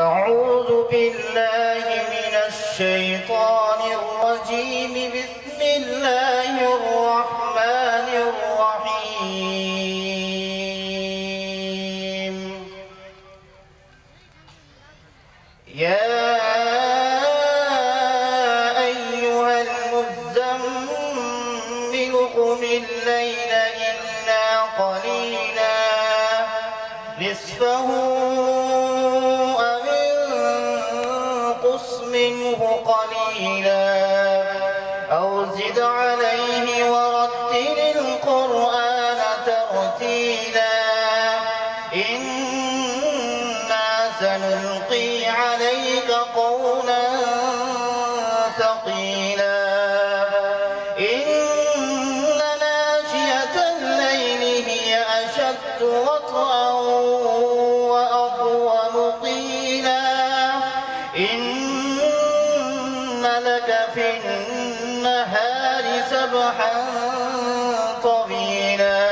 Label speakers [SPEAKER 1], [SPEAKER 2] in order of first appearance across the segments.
[SPEAKER 1] أعوذ بالله من الشيطان الرجيم. بسم الله الرحمن الرحيم. يا أيها المزمل قم الليل إلا قليلا نصفه أو انقص منه قليلا أو زد عليه ورتل القرآن ترتيلا. إنا سنلقي عليك قولا ثقيلا. إن ناشئة الليل هي أشد وطئا وأقوم قيلا. إن لك في النهار سبحا طويلا.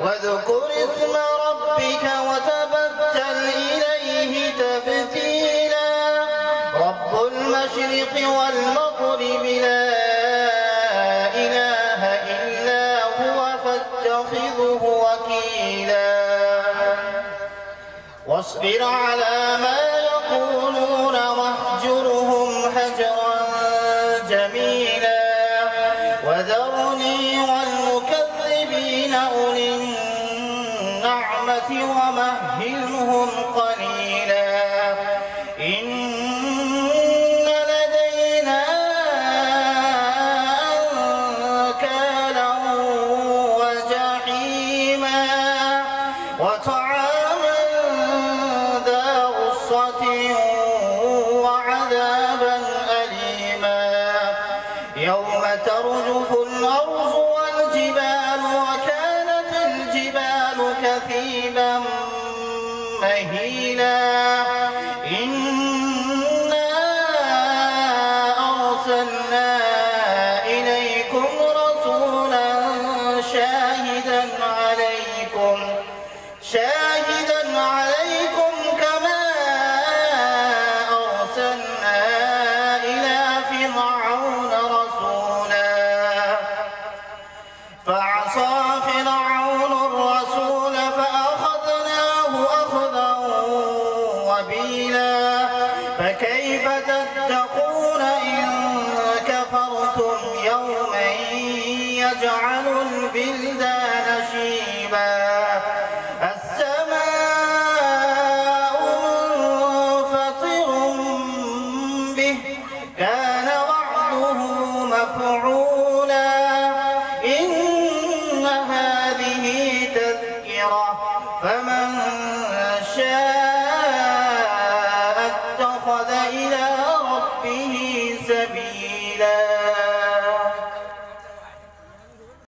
[SPEAKER 1] واذكر اسم ربك وتبتل إليه تبتيلا. رب المشرق والمغرب لا إله إلا هو فاتخذه وكيلا. واصبر على ما يقولون واهجرهم هجرا جميلا. وذرني والمكذبين أولي النعمة ومهلهم قليلا. إن لدينا أنكالا وجحيما وطعاما ذا غصة وعذابا أليما. يوم ترجف الأرض والجبال وكانت الجبال كثيبا مهيلا. إنا أرسلنا إليكم رسولا شاهدا عليكم كما أرسلنا إلى فرعون رسولا. فعصى فرعون الرسول فأخذناه أخذا وبيلا. فكيف تتقون إن كفرتم يوما يجعل البلدان شيبا. السماء منفطر به كان وعده مفعولا. إن هذه تذكرة فمن شاء اتخذ إلى